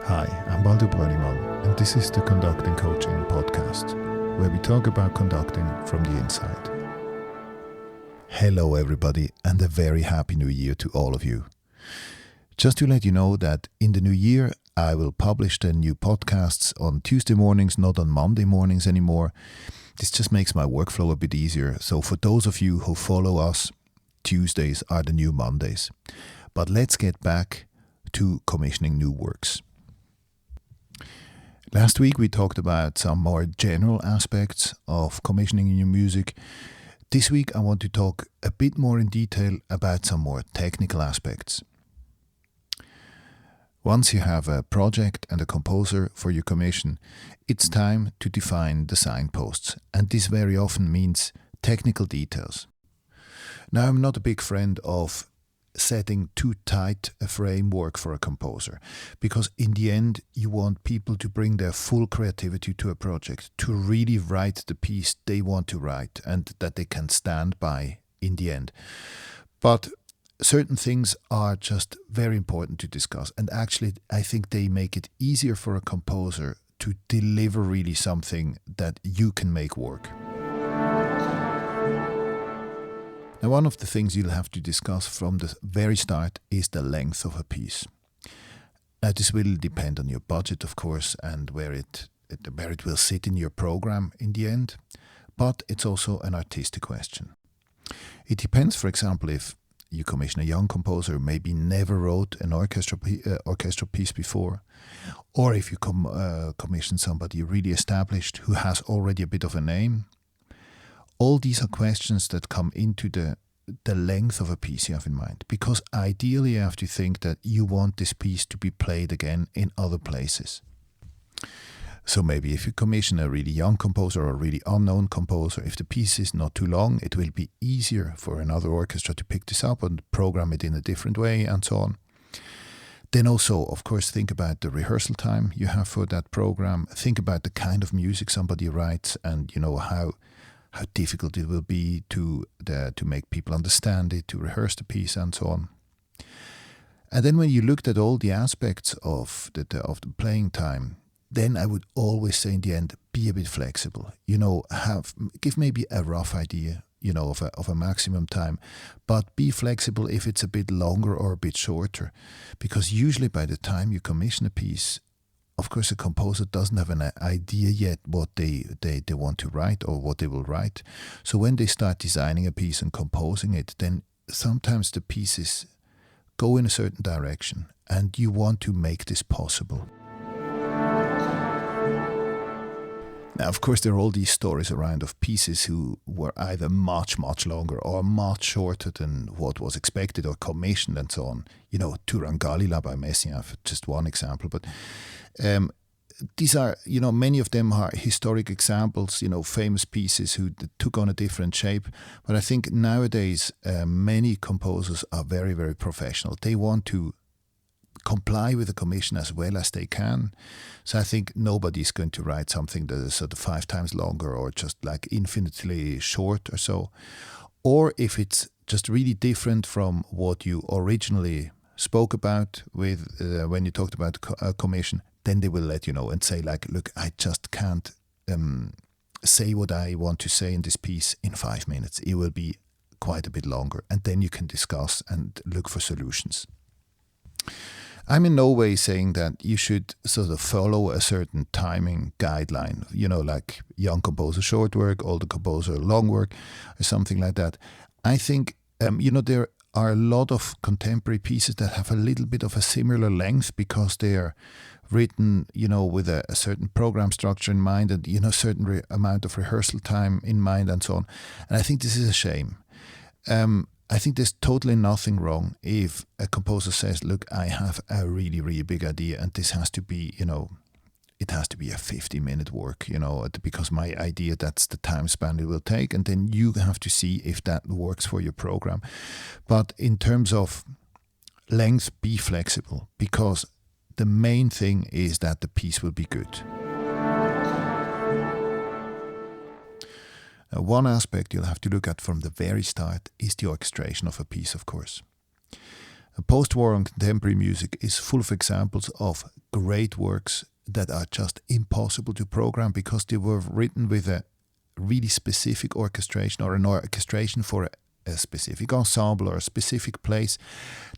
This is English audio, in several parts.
Hi, I'm Baldur Brönnimann, and this is the Conducting Coaching Podcast, where we talk about conducting from the inside. Hello everybody, and a very happy new year to all of you. Just to let you know that in the new year, I will publish the new podcasts on Tuesday mornings, not on Monday mornings anymore. This just makes my workflow a bit easier. So for those of you who follow us, Tuesdays are the new Mondays. But let's get back to commissioning new works. Last week we talked about some more general aspects of commissioning new music. This week I want to talk a bit more in detail about some more technical aspects. Once you have a project and a composer for your commission, it's time to define the signposts, and this very often means technical details. Now, I'm not a big friend of setting too tight a framework for a composer, because in the end you want people to bring their full creativity to a project, to really write the piece they want to write and that they can stand by in the end. But certain things are just very important to discuss, and actually I think they make it easier for a composer to deliver really something that you can make work. Now, one of the things you'll have to discuss from the very start is the length of a piece. Now, this will depend on your budget, of course, and where it will sit in your program in the end, but it's also an artistic question. It depends, for example, if you commission a young composer who maybe never wrote an orchestral piece before, or if you commission somebody really established who has already a bit of a name. All these are questions that come into the length of a piece you have in mind, because ideally you have to think that you want this piece to be played again in other places. So maybe if you commission a really young composer or a really unknown composer, if the piece is not too long, it will be easier for another orchestra to pick this up and program it in a different way and so on. Then also, of course, think about the rehearsal time you have for that program. Think about the kind of music somebody writes and, how difficult it will be to make people understand it, to rehearse the piece and so on. And then when you looked at all the aspects of the playing time, then I would always say in the end, be a bit flexible. Give maybe a rough idea, of a maximum time, but be flexible if it's a bit longer or a bit shorter, because usually by the time you commission a piece, of course, a composer doesn't have an idea yet what they want to write or what they will write. So when they start designing a piece and composing it, then sometimes the pieces go in a certain direction, and you want to make this possible. Now, of course, there are all these stories around of pieces who were either much, much longer or much shorter than what was expected or commissioned and so on. Turangalila by Messiaen, just one example. But these are, many of them are historic examples, famous pieces who took on a different shape. But I think nowadays many composers are very, very professional. They want to comply with the commission as well as they can. So I think nobody's going to write something that is sort of 5 times longer or just like infinitely short or so. Or if it's just really different from what you originally spoke about with when you talked about a commission, then they will let you know and say like, look, I just can't say what I want to say in this piece in 5 minutes. It will be quite a bit longer. And then you can discuss and look for solutions. I'm in no way saying that you should sort of follow a certain timing guideline, like young composer short work, older composer long work, or something like that. I think, there are a lot of contemporary pieces that have a little bit of a similar length because they are written, with a certain program structure in mind and, certain amount of rehearsal time in mind and so on. And I think this is a shame. I think there's totally nothing wrong if a composer says, look, I have a really, really big idea and this has to be, it has to be a 50-minute work, because my idea, that's the time span it will take. And then you have to see if that works for your program. But in terms of length, be flexible, because the main thing is that the piece will be good. One aspect you'll have to look at from the very start is the orchestration of a piece, of course. Post-war and contemporary music is full of examples of great works that are just impossible to program because they were written with a really specific orchestration or an orchestration for a specific ensemble or a specific place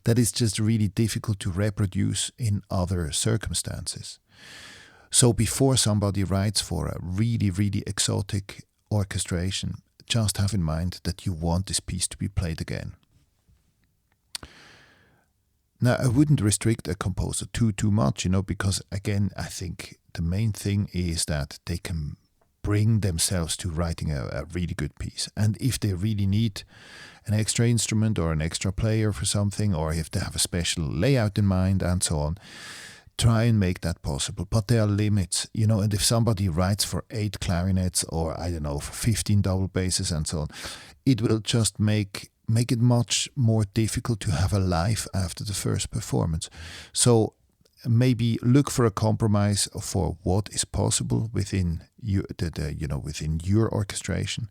that is just really difficult to reproduce in other circumstances. So before somebody writes for a really, really exotic orchestration, just have in mind that you want this piece to be played again. Now, I wouldn't restrict a composer too much, because again, I think the main thing is that they can bring themselves to writing a really good piece. And if they really need an extra instrument or an extra player for something, or if they have a special layout in mind and so on, try and make that possible. But there are limits, and if somebody writes for 8 clarinets or, for 15 double basses and so on, it will just make it much more difficult to have a life after the first performance. So maybe look for a compromise for what is possible within within your orchestration,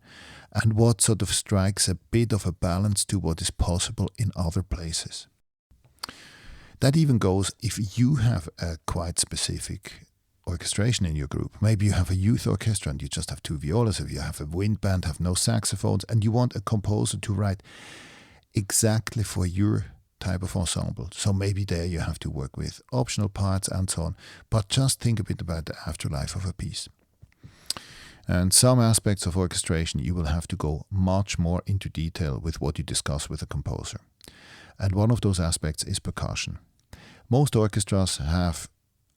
and what sort of strikes a bit of a balance to what is possible in other places. That even goes if you have a quite specific orchestration in your group. Maybe you have a youth orchestra and you just have 2 violas, if you have a wind band, have no saxophones, and you want a composer to write exactly for your type of ensemble. So maybe there you have to work with optional parts and so on, but just think a bit about the afterlife of a piece. And some aspects of orchestration you will have to go much more into detail with what you discuss with a composer. And one of those aspects is percussion. Most orchestras have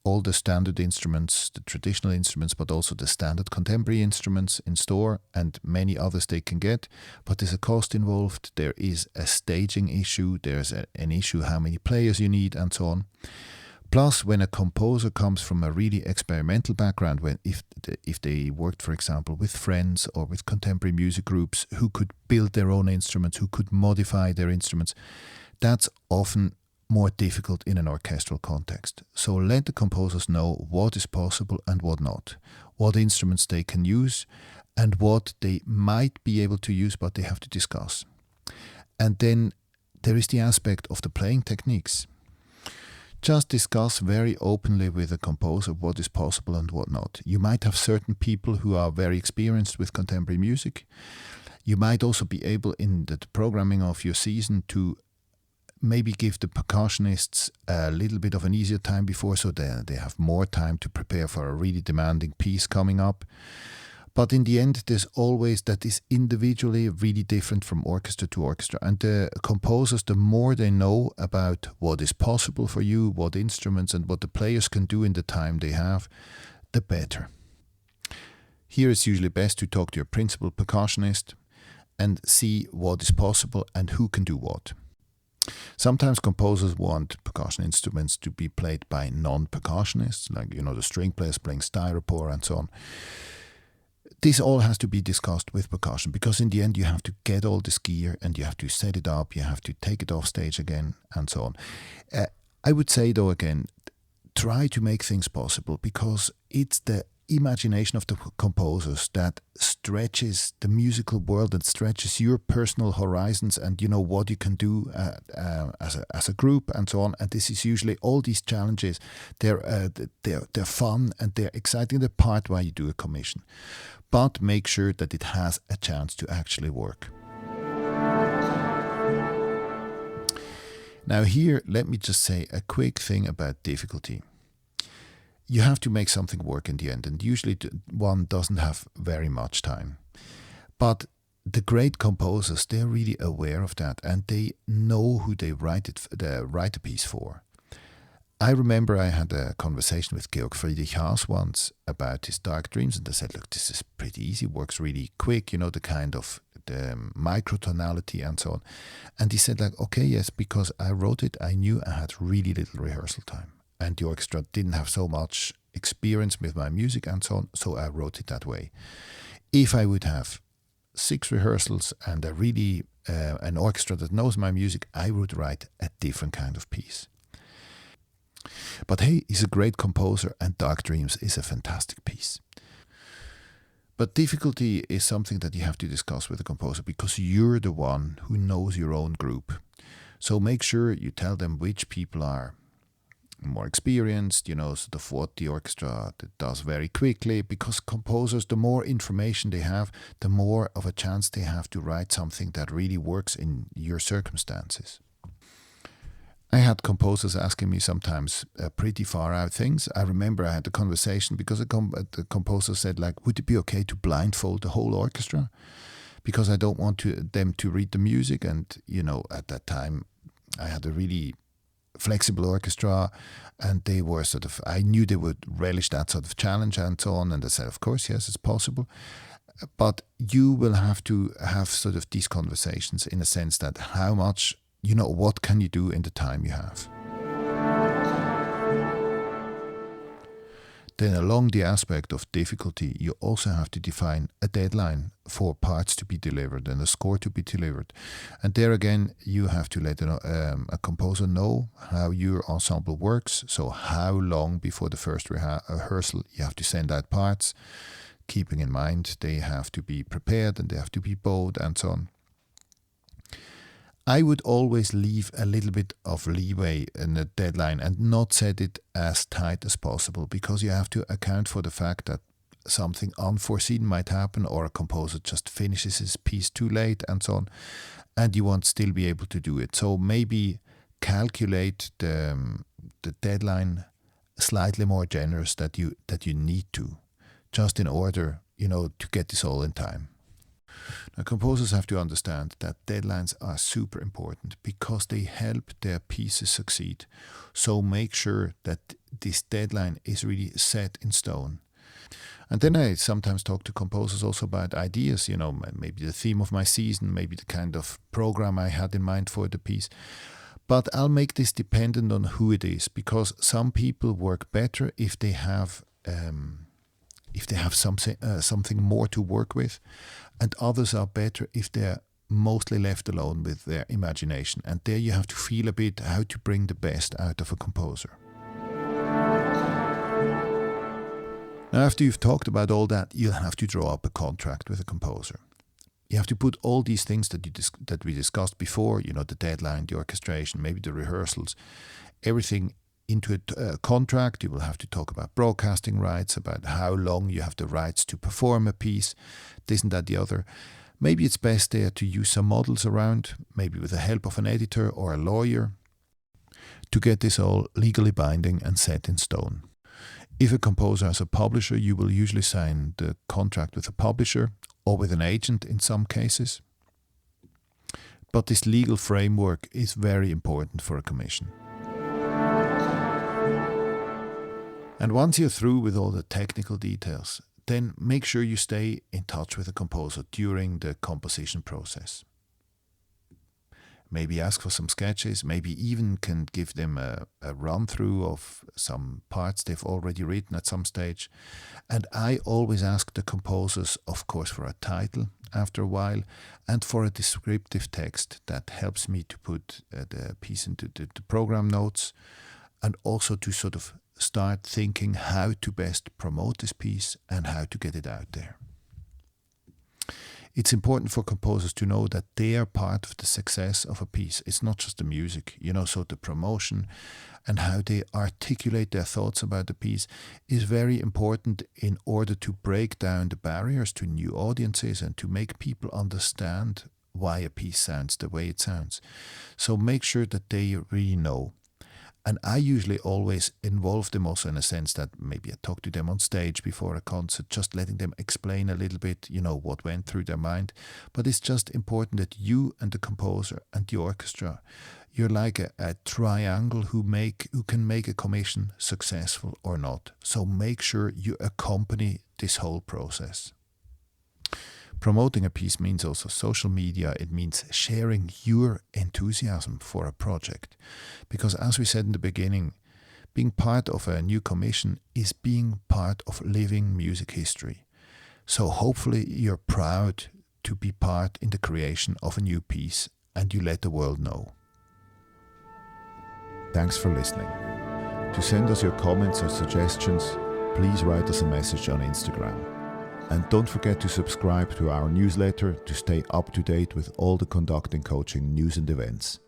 all the standard instruments, the traditional instruments, but also the standard contemporary instruments in store, and many others they can get. But there's a cost involved, there is a staging issue, there's an issue how many players you need, and so on. Plus, when a composer comes from a really experimental background, if they worked, for example, with friends or with contemporary music groups who could build their own instruments, who could modify their instruments, that's often more difficult in an orchestral context. So let the composers know what is possible and what not, what instruments they can use and what they might be able to use, but they have to discuss. And then there is the aspect of the playing techniques. Just discuss very openly with a composer what is possible and what not. You might have certain people who are very experienced with contemporary music. You might also be able in the programming of your season to maybe give the percussionists a little bit of an easier time before, so they have more time to prepare for a really demanding piece coming up. But in the end, there's always that is individually really different from orchestra to orchestra. And the composers, the more they know about what is possible for you, what instruments and what the players can do in the time they have, the better. Here it's usually best to talk to your principal percussionist and see what is possible and who can do what. Sometimes composers want percussion instruments to be played by non-percussionists, like, the string players playing styropor and so on. This all has to be discussed with percussion, because in the end you have to get all this gear and you have to set it up, you have to take it off stage again and so on. I would say though again, try to make things possible, because it's the imagination of the composers that stretches the musical world and stretches your personal horizons and what you can do as a group and so on. And this is usually all these challenges. They're fun and they're exciting. They're part why you do a commission, but make sure that it has a chance to actually work. Now here, let me just say a quick thing about difficulty. You have to make something work in the end, and usually one doesn't have very much time. But the great composers, they're really aware of that, and they know who they write a piece for. I remember I had a conversation with Georg Friedrich Haas once about his Dark Dreams, and I said, look, this is pretty easy, works really quick, the kind of the microtonality and so on. And he said, like, okay, yes, because I wrote it, I knew I had really little rehearsal time. And the orchestra didn't have so much experience with my music and so on, so I wrote it that way. If I would have 6 rehearsals and a really an orchestra that knows my music, I would write a different kind of piece. But hey, he's a great composer, and Dark Dreams is a fantastic piece. But difficulty is something that you have to discuss with the composer, because you're the one who knows your own group. So make sure you tell them which people are more experienced, sort of what the orchestra does very quickly, because composers, the more information they have, the more of a chance they have to write something that really works in your circumstances. I had composers asking me sometimes pretty far out things. I remember I had a conversation because the composer said, like, would it be okay to blindfold the whole orchestra? Because I don't want them to read the music. And, at that time, I had a really flexible orchestra, and they were I knew they would relish that sort of challenge and so on. And I said, of course, yes, it's possible. But you will have to have sort of these conversations in a sense that how much, what can you do in the time you have? Then along the aspect of difficulty, you also have to define a deadline for parts to be delivered and a score to be delivered. And there again, you have to let a composer know how your ensemble works. So how long before the first rehearsal you have to send out parts, keeping in mind they have to be prepared and they have to be bowed and so on. I would always leave a little bit of leeway in the deadline and not set it as tight as possible, because you have to account for the fact that something unforeseen might happen, or a composer just finishes his piece too late and so on, and you won't still be able to do it. So maybe calculate the deadline slightly more generous that you need to, just in order, to get this all in time. Now, composers have to understand that deadlines are super important because they help their pieces succeed. So make sure that this deadline is really set in stone. And then I sometimes talk to composers also about ideas, maybe the theme of my season, maybe the kind of program I had in mind for the piece. But I'll make this dependent on who it is, because some people work better if they have something more to work with, and others are better if they're mostly left alone with their imagination. And there you have to feel a bit how to bring the best out of a composer. Now, after you've talked about all that, you'll have to draw up a contract with a composer. You have to put all these things that we discussed before, the deadline, the orchestration, maybe the rehearsals, everything into a contract. You will have to talk about broadcasting rights, about how long you have the rights to perform a piece, this and that, the other. Maybe it's best there to use some models around, maybe with the help of an editor or a lawyer, to get this all legally binding and set in stone. If a composer has a publisher, you will usually sign the contract with a publisher or with an agent in some cases. But this legal framework is very important for a commission. And once you're through with all the technical details, then make sure you stay in touch with the composer during the composition process. Maybe ask for some sketches, maybe even can give them a run-through of some parts they've already written at some stage. And I always ask the composers, of course, for a title after a while, and for a descriptive text that helps me to put the piece into the program notes, and also to sort of start thinking how to best promote this piece and how to get it out there. It's important for composers to know that they are part of the success of a piece. It's not just the music, so the promotion and how they articulate their thoughts about the piece is very important in order to break down the barriers to new audiences and to make people understand why a piece sounds the way it sounds. So make sure that they really know. And I usually always involve them also in a sense that maybe I talk to them on stage before a concert, just letting them explain a little bit, what went through their mind. But it's just important that you and the composer and the orchestra, you're like a triangle who can make a commission successful or not. So make sure you accompany this whole process. Promoting a piece means also social media. It means sharing your enthusiasm for a project. Because as we said in the beginning, being part of a new commission is being part of living music history. So hopefully you're proud to be part in the creation of a new piece and you let the world know. Thanks for listening. To send us your comments or suggestions, please write us a message on Instagram. And don't forget to subscribe to our newsletter to stay up to date with all the conducting coaching news and events.